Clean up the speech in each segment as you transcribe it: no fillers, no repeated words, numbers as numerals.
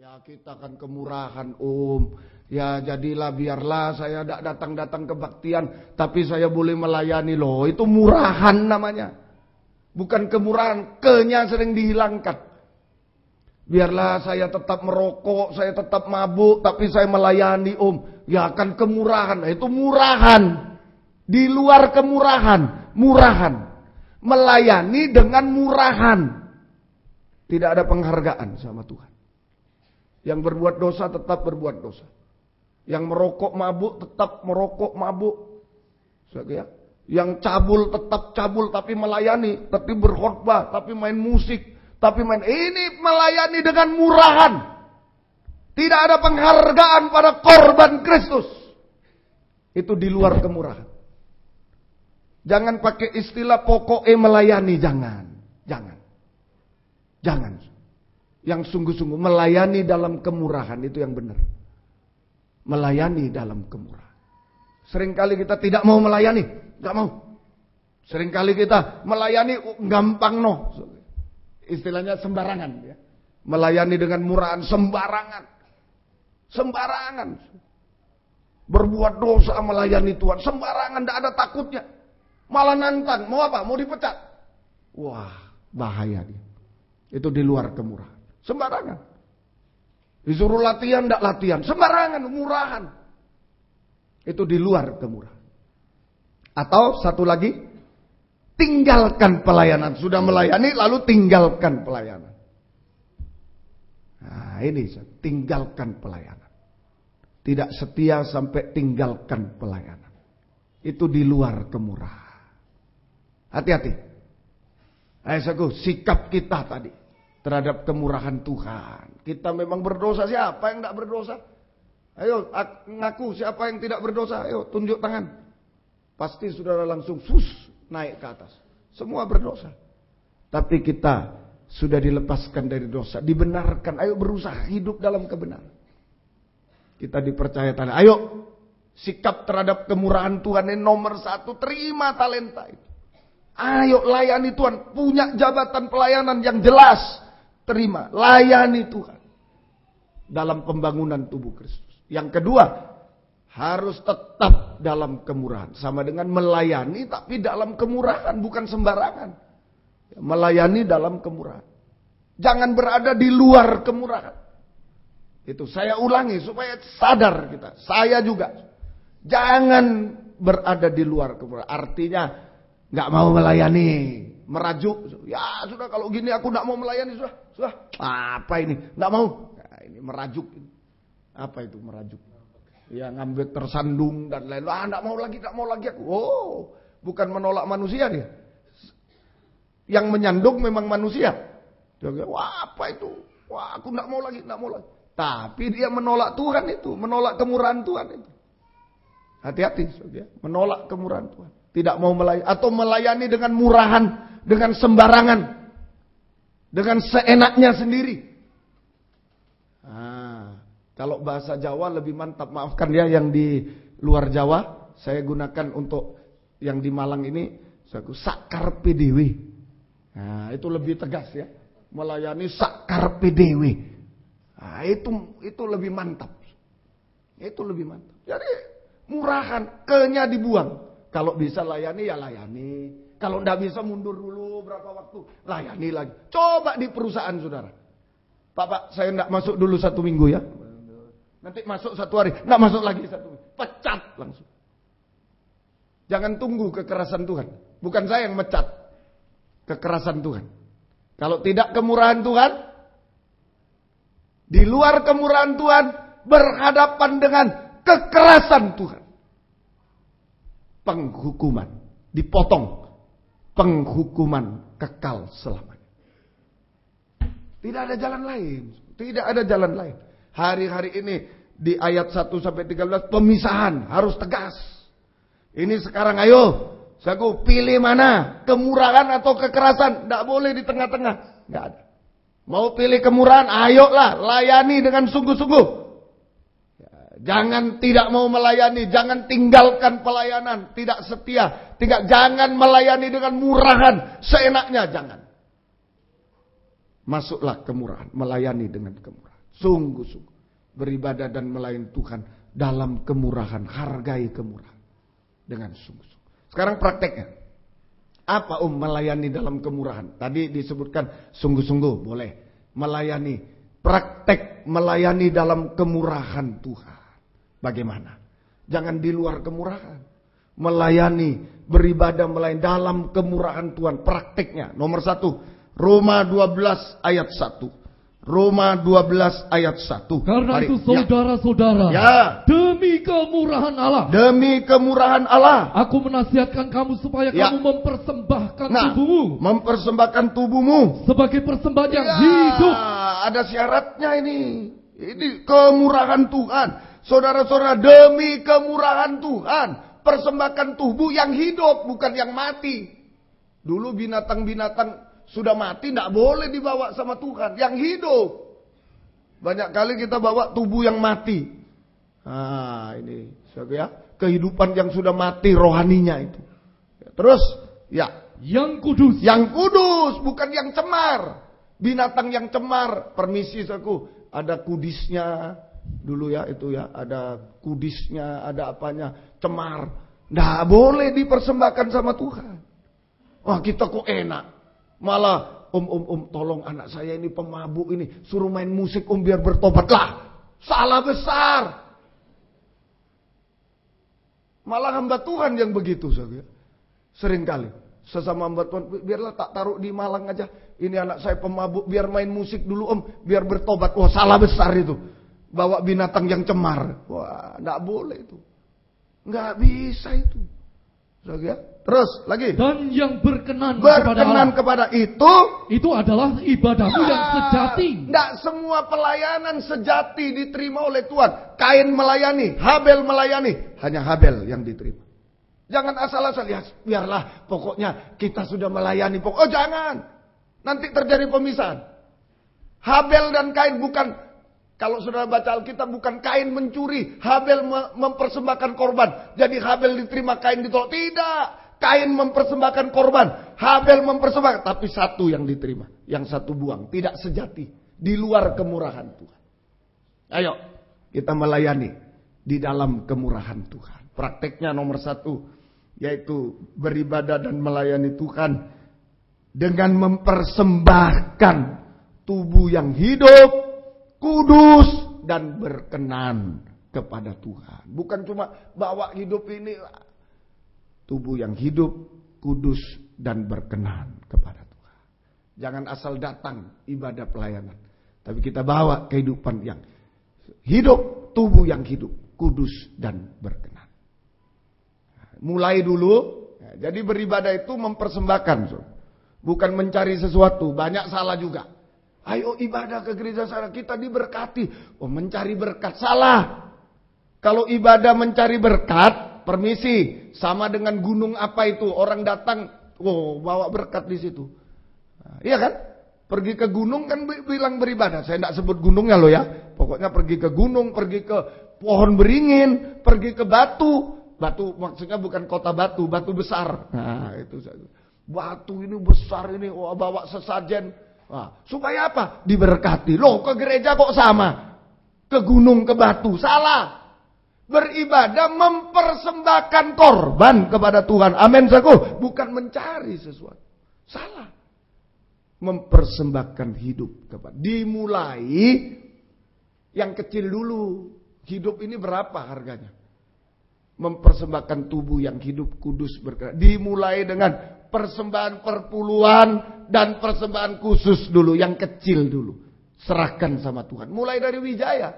Ya kita kan kemurahan Ya jadilah biarlah saya tidak datang-datang kebaktian, tapi saya boleh melayani loh. Itu murahan namanya. Bukan kemurahan, ke-nya sering dihilangkan. Biarlah saya tetap merokok, saya tetap mabuk, tapi saya melayani Ya kan kemurahan, itu murahan. Di luar kemurahan, murahan. Melayani dengan murahan. Tidak ada penghargaan sama Tuhan. Yang berbuat dosa tetap berbuat dosa. Yang merokok mabuk tetap merokok mabuk. Yang cabul tetap cabul tapi melayani, tapi berkhotbah, tapi main musik, tapi main ini melayani dengan murahan. Tidak ada penghargaan pada korban Kristus. Itu di luar kemurahan. Jangan pakai istilah pokoknya melayani, jangan. Yang sungguh-sungguh melayani dalam kemurahan itu yang benar. Melayani dalam kemurahan. Seringkali kita tidak mau melayani, enggak mau. Seringkali kita melayani gampang Istilahnya sembarangan ya. Melayani dengan murahan sembarangan. Berbuat dosa melayani Tuhan sembarangan, enggak ada takutnya. Malah nantang, mau apa? Mau dipecat. Wah, bahaya dia. Itu di luar kemurahan. Sembarangan. Disuruh latihan, enggak latihan. Sembarangan, murahan. Itu di luar kemurahan. Atau satu lagi, tinggalkan pelayanan. Sudah melayani, lalu tinggalkan pelayanan. Nah ini, tinggalkan pelayanan. Tidak setia sampai tinggalkan pelayanan. Itu di luar kemurahan. Hati-hati. Sikap kita tadi terhadap kemurahan Tuhan. Kita memang berdosa, siapa yang tidak berdosa? Ayo ngaku siapa yang tidak berdosa. Ayo tunjuk tangan. Pasti saudara langsung naik ke atas. Semua berdosa. Tapi kita sudah dilepaskan dari dosa, dibenarkan. Ayo berusaha hidup dalam kebenaran. Kita dipercaya tanah. Ayo sikap terhadap kemurahan Tuhan ini nomor 1, terima talenta itu. Ayo layani Tuhan, punya jabatan pelayanan yang jelas, terima, layani Tuhan dalam pembangunan tubuh Kristus. Yang kedua, harus tetap dalam kemurahan, sama dengan melayani tapi dalam kemurahan, bukan sembarangan. Melayani dalam kemurahan. Jangan berada di luar kemurahan. Itu saya ulangi supaya sadar kita, saya juga. Jangan berada di luar kemurahan. Artinya nggak mau melayani, merajuk. Ya sudah kalau gini aku nggak mau melayani sudah. Apa ini? Nggak mau. Nah, ini merajuk. Apa itu merajuk? Ya ngambil tersandung dan lain. Nggak mau lagi aku. Oh, bukan menolak manusia dia. Yang menyandung memang manusia. Dia, wah apa itu? Wah aku nggak mau lagi. Tapi dia menolak Tuhan itu, menolak kemurahan Tuhan itu. Hati-hati, menolak kemurahan Tuhan. Tidak mau melayani atau melayani dengan murahan, dengan sembarangan, dengan seenaknya sendiri. Kalau bahasa Jawa lebih mantap, maafkan ya yang di luar Jawa, saya gunakan untuk yang di Malang ini, sakar PDW. Nah, itu lebih tegas ya, melayani sakar PDW. Nah, itu lebih mantap. Itu lebih mantap. Jadi murahan, ke-nya dibuang. Kalau bisa layani ya layani. Kalau tidak bisa mundur dulu berapa waktu. Layani lagi. Coba di perusahaan saudara. Pak saya tidak masuk dulu 1 minggu ya. Nanti masuk 1 hari. Tidak masuk lagi 1 minggu. Pecat langsung. Jangan tunggu kekerasan Tuhan. Bukan saya yang mecat. Kekerasan Tuhan. Kalau tidak kemurahan Tuhan. Di luar kemurahan Tuhan. Berhadapan dengan kekerasan Tuhan. Penghukuman, dipotong, penghukuman kekal selamanya. Tidak ada jalan lain, tidak ada jalan lain. Hari-hari ini di ayat 1 sampai 13 pemisahan harus tegas. Ini sekarang ayo, saya pilih mana, kemurahan atau kekerasan, tidak boleh di tengah-tengah, nggak ada. Mau pilih kemurahan, ayolah layani dengan sungguh-sungguh. Jangan tidak mau melayani, jangan tinggalkan pelayanan, tidak setia, jangan melayani dengan murahan, seenaknya jangan. Masuklah kemurahan, melayani dengan kemurahan. Sungguh-sungguh beribadah dan melayani Tuhan dalam kemurahan, hargai kemurahan dengan sungguh-sungguh. Sekarang prakteknya. Apa melayani dalam kemurahan? Tadi disebutkan sungguh-sungguh boleh melayani. Praktek melayani dalam kemurahan Tuhan. Bagaimana? Jangan di luar kemurahan. Melayani, beribadah melayani dalam kemurahan Tuhan. Prakteknya nomor 1, Roma 12 ayat 1. Roma 12 ayat 1. Karena itu saudara-saudara, demi kemurahan Allah, aku menasihatkan kamu supaya kamu mempersembahkan tubuhmu. Mempersembahkan tubuhmu sebagai persembahan yang hidup. Ada syaratnya ini. Ini kemurahan Tuhan. Saudara-saudara, demi kemurahan Tuhan, persembahkan tubuh yang hidup, bukan yang mati. Dulu binatang-binatang sudah mati, tidak boleh dibawa sama Tuhan. Yang hidup. Banyak kali kita bawa tubuh yang mati. Ini ya, kehidupan yang sudah mati rohaninya itu. Terus, yang kudus. Yang kudus, bukan yang cemar. Binatang yang cemar, permisi saku, ada kudisnya dulu ya, itu ya, ada kudisnya, ada apanya, cemar. Tidak boleh dipersembahkan sama Tuhan. Wah, kita kok enak. Malah om tolong anak saya ini pemabuk ini, suruh main musik biar bertobat lah. Salah besar. Malah hamba Tuhan yang begitu saja. Sering kali sesama hamba Tuhan, biarlah tak taruh di Malang aja. Ini anak saya pemabuk, biar main musik dulu biar bertobat. Wah, salah besar itu. Bawa binatang yang cemar. Wah, enggak boleh itu. Enggak bisa itu. Terus lagi. Dan yang berkenan kepada itu adalah ibadahmu yang sejati. Tidak semua pelayanan sejati diterima oleh Tuhan. Kain melayani, Habel melayani, hanya Habel yang diterima. Jangan asal-asal, ya biarlah pokoknya kita sudah melayani. Oh jangan, nanti terjadi pemisahan. Habel dan Kain bukan. Kalau saudara baca Alkitab, bukan Kain mencuri, Habel mempersembahkan korban. Jadi Habel diterima, Kain ditolak. Tidak. Kain mempersembahkan korban, Habel mempersembahkan. Tapi satu yang diterima, yang satu buang. Tidak sejati. Di luar kemurahan Tuhan. Ayo, kita melayani di dalam kemurahan Tuhan. Prakteknya nomor 1, yaitu beribadah dan melayani Tuhan dengan mempersembahkan tubuh yang hidup, kudus dan berkenan kepada Tuhan. Bukan cuma bawa hidup ini, tubuh yang hidup, kudus dan berkenan kepada Tuhan. Jangan asal datang ibadah pelayanan, tapi kita bawa kehidupan yang hidup, tubuh yang hidup, kudus dan berkenan. Mulai dulu. Jadi beribadah itu mempersembahkan, bukan mencari sesuatu. Banyak salah juga. Ayo ibadah ke gereja sana, kita diberkati. Oh, mencari berkat, salah. Kalau ibadah mencari berkat, permisi, sama dengan gunung apa itu, orang datang, bawa berkat di situ. Iya kan? Pergi ke gunung kan bilang beribadah. Saya tidak sebut gunungnya loh ya. Pokoknya pergi ke gunung, pergi ke pohon beringin, pergi ke batu. Batu maksudnya bukan kota batu, batu besar. Nah, itu batu ini besar ini, bawa sesajen. Supaya apa? Diberkati. Loh, ke gereja kok sama? Ke gunung, ke batu. Salah. Beribadah mempersembahkan korban kepada Tuhan. Amin, saku. Bukan mencari sesuatu. Salah. Mempersembahkan hidup kepada. Dimulai yang kecil dulu. Hidup ini berapa harganya? Mempersembahkan tubuh yang hidup, kudus, berkenan. Dimulai dengan persembahan perpuluhan dan persembahan khusus dulu, yang kecil dulu. Serahkan sama Tuhan. Mulai dari Wijaya.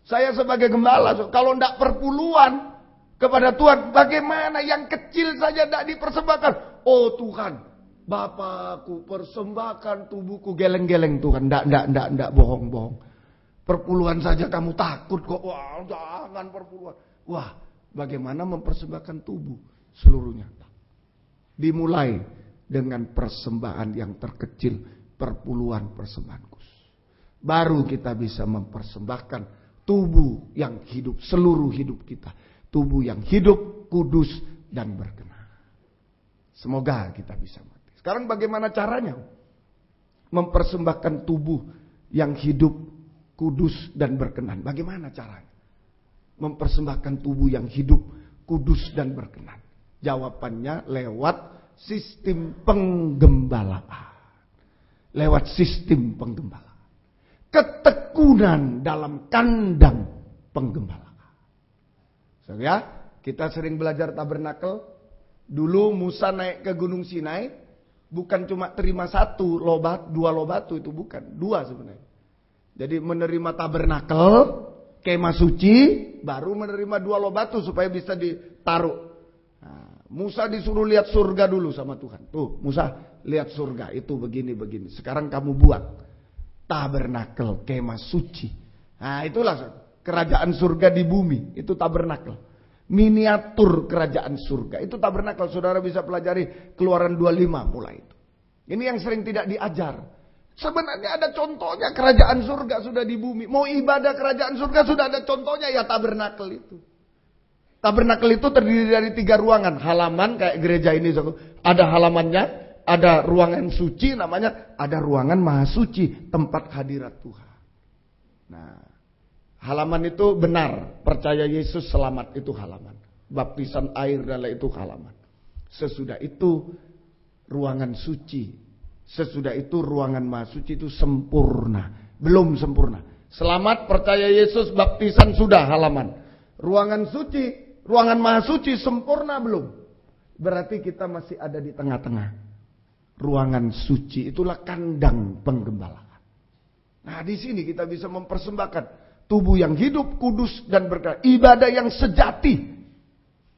Saya sebagai gembala, kalau tidak perpuluhan kepada Tuhan, bagaimana yang kecil saja tidak dipersembahkan? Oh Tuhan, Bapakku persembahkan tubuhku, geleng-geleng Tuhan. Tidak, bohong-bohong. Perpuluhan saja kamu takut kok. Wah, jangan perpuluhan. Wah, bagaimana mempersembahkan tubuh seluruhnya? Dimulai dengan persembahan yang terkecil, perpuluhan persembahan khusus. Baru kita bisa mempersembahkan tubuh yang hidup, seluruh hidup kita. Tubuh yang hidup, kudus, dan berkenan. Semoga kita bisa mati. Sekarang bagaimana caranya? Mempersembahkan tubuh yang hidup, kudus dan berkenan. Bagaimana caranya? Mempersembahkan tubuh yang hidup, kudus dan berkenan. Jawabannya lewat sistem penggembalaan. Lewat sistem penggembalaan. Ketekunan dalam kandang penggembalaan. Ya, kita sering belajar tabernakel. Dulu Musa naik ke Gunung Sinai, bukan cuma terima 1 lobat, 2 lobatu, itu bukan, 2 sebenarnya. Jadi menerima tabernakel, kemah suci, baru menerima 2 lobatu supaya bisa ditaruh. Nah, Musa disuruh lihat surga dulu sama Tuhan. Tuh, Musa lihat surga, itu begini-begini. Sekarang kamu buat tabernakel, kemah suci. Nah, itulah kerajaan surga di bumi, itu tabernakel. Miniatur kerajaan surga, itu tabernakel. Saudara bisa pelajari Keluaran 25 mulai itu. Ini yang sering tidak diajar. Sebenarnya ada contohnya, kerajaan surga sudah di bumi. Mau ibadah kerajaan surga sudah ada contohnya, ya tabernakel itu. Tabernakel itu terdiri dari 3 ruangan. Halaman kayak gereja ini. Ada halamannya, ada ruangan suci namanya, ada ruangan maha suci, tempat hadirat Tuhan. Nah, halaman itu benar, percaya Yesus selamat, itu halaman. Baptisan air adalah itu halaman. Sesudah itu ruangan suci. Sesudah itu ruangan maha suci itu sempurna. Belum sempurna. Selamat, percaya Yesus, baptisan sudah halaman. Ruangan suci, ruangan maha suci sempurna belum? Berarti kita masih ada di tengah-tengah. Ruangan suci, itulah kandang penggembalaan. Nah, di sini kita bisa mempersembahkan tubuh yang hidup, kudus dan berkenan. Ibadah yang sejati.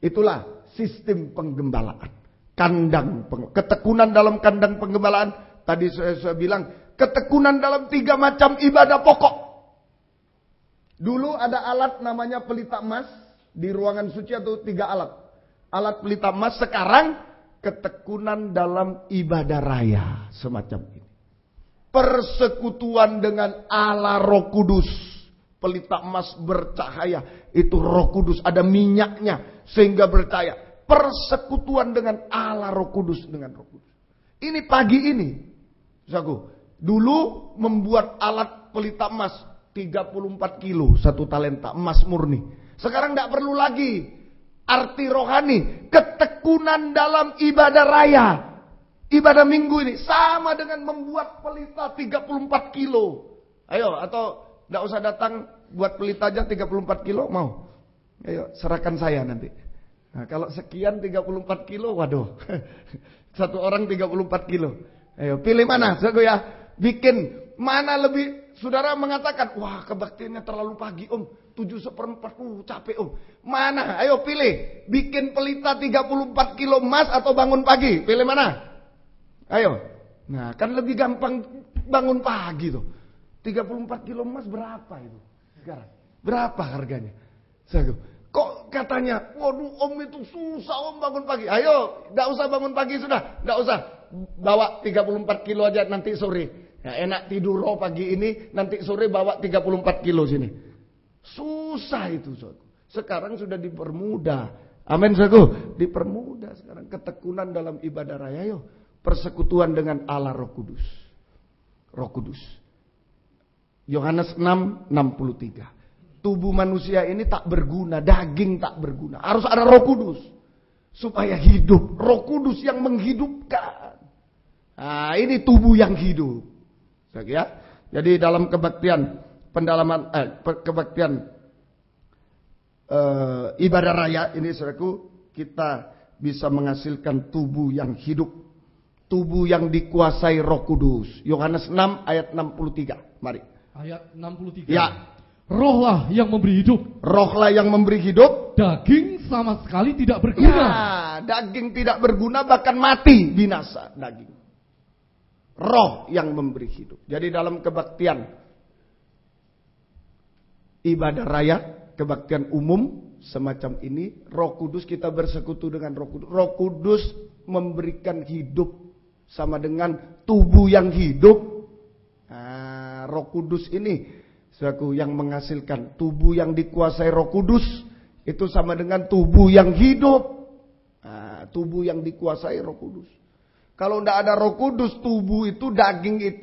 Itulah sistem penggembalaan. Ketekunan dalam kandang penggembalaan. Tadi saya bilang, ketekunan dalam 3 macam ibadah pokok. Dulu ada alat namanya pelita emas. Di ruangan suci atau 3 alat. Alat pelita emas. Sekarang ketekunan dalam ibadah raya. Semacam ini. Persekutuan dengan Allah Roh Kudus. Pelita emas bercahaya. Itu Roh Kudus. Ada minyaknya sehingga bercahaya. Persekutuan dengan Allah Roh Kudus, dengan Roh Kudus. Ini pagi ini, saudaraku, dulu membuat alat pelita emas 34 kilo 1 talenta emas murni. Sekarang tidak perlu lagi. Arti rohani, ketekunan dalam ibadah raya, ibadah minggu ini sama dengan membuat pelita 34 kilo. Ayo, atau tidak usah datang buat pelita aja 34 kilo, mau? Ayo, serahkan saya nanti. Nah, kalau sekian 34 kilo, waduh. 1 orang 34 kilo. Ayo, pilih mana? Saudara ya, bikin mana lebih. Saudara mengatakan, wah kebaktiannya terlalu pagi om. 7/4, capek om. Mana? Ayo pilih. Bikin pelita 34 kilo emas atau bangun pagi? Pilih mana? Ayo. Nah, kan lebih gampang bangun pagi tuh. 34 kilo emas berapa itu sekarang? Berapa harganya? Saudara, kok katanya, waduh om itu susah om bangun pagi. Ayo, tidak usah bangun pagi sudah. Tidak usah. Bawa 34 kilo aja nanti sore. Ya, enak tidur pagi ini, nanti sore bawa 34 kilo sini. Susah itu. Sekarang sudah dipermudah. Amin, saudaraku. Dipermudah sekarang. Ketekunan dalam ibadah raya. Ayo, persekutuan dengan Allah Roh Kudus. Roh Kudus. Yohanes 6:63. Tubuh manusia ini tak berguna, daging tak berguna. Harus ada Roh Kudus supaya hidup. Roh Kudus yang menghidupkan. Nah, ini tubuh yang hidup. Ya. Jadi dalam kebaktian pendalaman kebaktian ibadah raya ini saudaraku, kita bisa menghasilkan tubuh yang hidup. Tubuh yang dikuasai Roh Kudus. Yohanes 6 ayat 63. Mari. Ayat 63. Ya. Rohlah yang memberi hidup. Rohlah yang memberi hidup. Daging sama sekali tidak berguna. Ya, daging tidak berguna, bahkan mati, binasa daging. Roh yang memberi hidup. Jadi dalam kebaktian ibadah raya, kebaktian umum semacam ini, Roh Kudus, kita bersekutu dengan Roh Kudus. Roh Kudus memberikan hidup sama dengan tubuh yang hidup. Nah, Roh Kudus ini saudaraku yang menghasilkan tubuh yang dikuasai Roh Kudus, itu sama dengan tubuh yang hidup. Nah, tubuh yang dikuasai Roh Kudus. Kalau tidak ada Roh Kudus, tubuh itu, daging itu